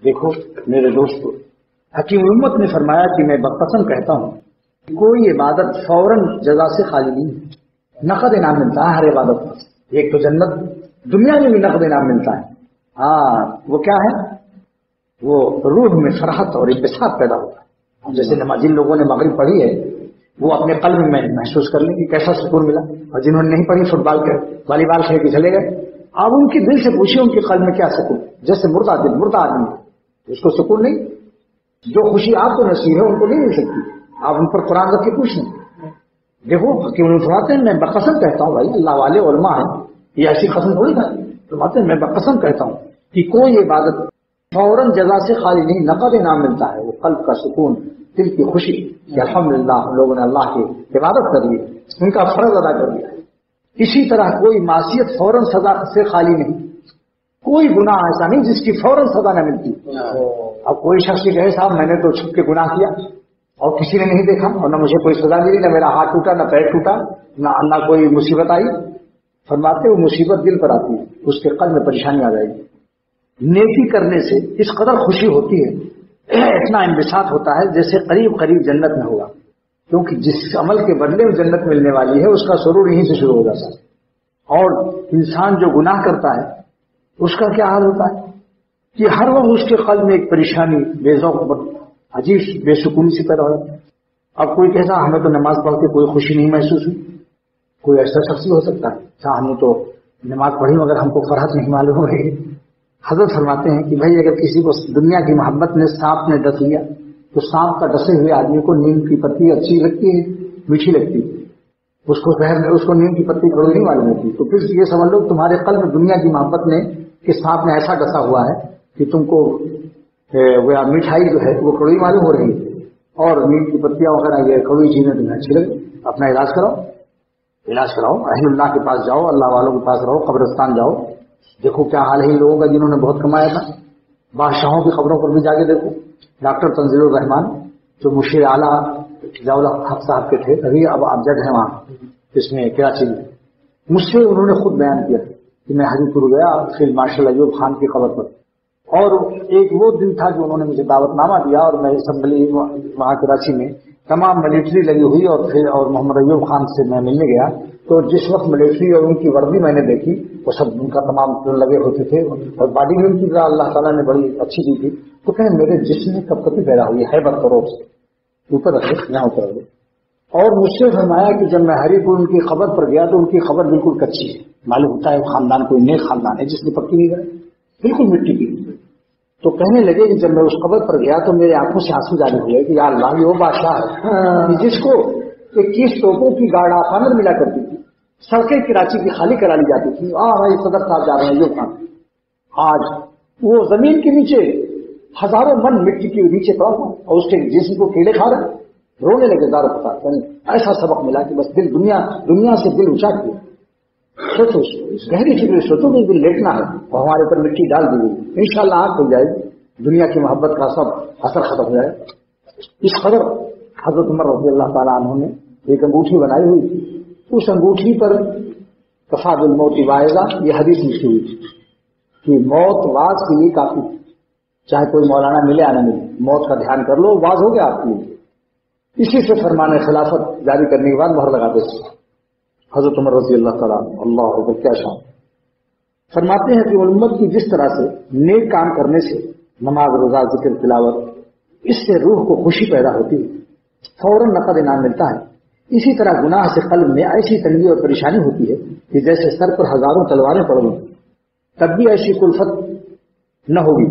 دیکھو میرے دوستو، حکیم امت نے فرمایا کہ میں بقسم کہتا ہوں کوئی عبادت فوراً جزا سے خالی نہیں، نقد انعام ملتا ہے ہر عبادت کا۔ ایک تو جنت، دنیا میں بھی نقد انعام ملتا ہے۔ ہاں وہ کیا ہے؟ وہ روح میں فرحت اور انبساط پیدا ہوتا ہے۔ جیسے جن لوگوں نے مغرب پڑھی ہے وہ اپنے قلب میں محسوس کر لیں کہ کیسا سکون ملا، اور جنہوں نے نہیں پڑھی فٹ بال والی بال کھیل کے چلے گئے، آپ ان کے دل سے پوچھیں ان کے قلب میں کیا سکون، جیسے مردہ دل مردہ آدمی اس کو سکون نہیں۔ جو خوشی آپ کو نصیب ہے ان کو نہیں مل سکتی، آپ ان پر قرآن رکھ کے پوچھیں۔ دیکھو حکیم فرماتے ہیں میں بقسم کہتا ہوں، بھائی اللہ والے علماء ہیں، یہ ایسی قسم تھوڑی تھا، فرماتے ہیں میں بقسم کہتا ہوں کہ کوئی عبادت فوراً جزا سے خالی نہیں، نقد انعام ملتا ہے، وہ قلب کا سکون، دل کی خوشی کہ الحمدللہ ہم لوگوں نے اللہ کی عبادت کر لی، ان کا فرض ادا کر دیا۔ اسی طرح کوئی معصیت فوراً سزا سے خالی نہیں، کوئی گناہ ایسا نہیں جس کی فوراً سزا نہ ملتی۔ اب کوئی شخص کہے صاحب میں نے تو چھپ کے گناہ کیا اور کسی نے نہیں دیکھا اور نہ مجھے کوئی سزا ملی، نہ میرا ہاتھ ٹوٹا، نہ پیر ٹوٹا، نہ کوئی مصیبت آئی، فرماتے وہ مصیبت دل پر آتی ہے، اس کے قلب میں پریشانی آ جائے گی۔ نیکی کرنے سے اس قدر خوشی ہوتی ہے، اتنا انبساط ہوتا ہے جیسے قریب قریب جنت میں ہوگا، کیونکہ جس عمل کے بدلے میں جنت ملنے والی ہے اس کا سرور یہیں سے شروع ہو جاتا ہے۔ اور انسان جو گناہ کرتا ہے اس کا کیا حال ہوتا ہے کہ ہر وقت اس کے قلب میں ایک پریشانی، بے ذوق، عجیب بے سکونی سے پیدا ہو جاتی ہے۔ اب کوئی کہتا ہمیں تو نماز پڑھ کے کوئی خوشی نہیں محسوس ہوئی، کوئی ایسا شخص بھی ہو سکتا ہے ہم نے تو نماز پڑھی مگر ہم کو فرحت نہیں معلوم ہو رہی۔ حضرت فرماتے ہیں کہ بھائی اگر کسی کو دنیا کی محبت نے سانپ نے ڈس لیا تو سانپ کا ڈسے ہوئے آدمی کو نیم کی پتی اچھی لگتی ہے، میٹھی لگتی ہے، اس کو نیم کی پتی کڑوی نہیں معلوم ہوتی۔ تو پھر یہ سمجھ لو تمہارے قلب میں دنیا کی محبت نے کہ سانپ نے ایسا ڈسا ہوا ہے کہ تم کو وہ مٹھائی جو ہے وہ کڑوی معلوم ہو رہی ہے اور نیم کی پتیاں وغیرہ یہ کڑوی چیزیں تمہیں اچھی لگے۔ اپنا علاج کراؤ، اہل اللہ کے پاس جاؤ، اللہ والوں کے پاس رہو، قبرستان جاؤ، دیکھو کیا حال ہے ان لوگوں کا جنہوں نے بہت کمایا تھا۔ بادشاہوں کی خبروں پر بھی جا کے دیکھو، ڈاکٹر تنزیل الرحمان جو مشیر اعلیٰ حق صاحب کے تھے، ابھی اب جج ہیں وہاں اس میں کراچی میں، مجھ سے انہوں نے خود بیان کیا کہ میں حاجی پور گیا پھر مارشل ایوب خان کی خبر پر، اور ایک وہ دن تھا جو انہوں نے مجھے دعوت نامہ دیا اور میں اسمبلی وہاں کراچی میں تمام ملٹری لگی ہوئی اور محمد ایوب خان سے میں ملنے گیا تو جس وقت ملٹری اور ان کی وردی میں نے دیکھی وہ سب ان کا تمام لگے ہوتے تھے اور باڈی بھی ان کی اللہ تعالیٰ نے بڑی اچھی دی تھی، تو کہیں میرے جسم میں کب کبھی پیدا ہوئی ہے بد سے اوپر رکھے یہاں اتر گئے، اور مجھ سے فرمایا کہ جب میں ہری پور ان کی خبر پر گیا تو ان کی خبر بالکل کچی ہے، معلوم ہوتا ہے وہ خاندان کوئی نیک خاندان ہے جس نے پکی نہیں کرے، بالکل مٹی کی۔ تو کہنے لگے کہ جب میں اس خبر پر گیا تو میرے آنکھوں سے آنسو جاری ہوئے کہ یا اللہ یہ وہ بادشاہ ہے جس کو 21 توپوں کی گارڈ آف آنر ملا کرتی تھی، سڑکیں کراچی کی خالی کرا لی جاتی تھی، ہمارے صدر صاحب جا رہے ہیں یہ خان، آج وہ زمین کے نیچے ہزاروں من مٹی کے نیچے پڑا ہوا اور اس کے جسم کو کیڑے کھا رہے، رونے لگے دار پتا ایسا سبق ملا کہ بس دل دنیا سے دل اونچا کیا۔ سوچو گہری فکر سوچو کہ دل لیٹنا ہے اور ہمارے اوپر مٹی ڈال دی گئی، انشاءاللہ آنکھ کھل جائے گی، دنیا کی محبت کا سب اثر ختم ہو جائے۔ اس قدر حضرت عمر رضی اللہ تعالیٰ عنہ نے ایک انگوٹھی بنائی ہوئی تھی، اس انگوٹھی پر کفا بالموت واعظہ یہ حدیث لکھی ہوئی تھی کہ موت واز کے لیے کافی، چاہے کوئی مولانا ملے یا نہ ملے، موت کا دھیان کر لو واز ہو گیا آپ کے لیے۔ اسی سے فرمان خلافت جاری کرنے کے بعد مہر لگاتے تھے حضرت عمر رضی اللہ تعالیٰ اللہ اکبر، کیا شان۔ فرماتے ہیں کہ امت کی جس طرح سے نیک کام کرنے سے نماز روزہ ذکر تلاوت اس سے روح کو خوشی پیدا ہوتی ہے، فوراً نقد انعام ملتا ہے، اسی طرح گناہ سے قلب میں ایسی تنگی اور پریشانی ہوتی ہے کہ جیسے سر پر ہزاروں تلواریں پڑ گئی تب بھی ایسی کلفت نہ ہوگی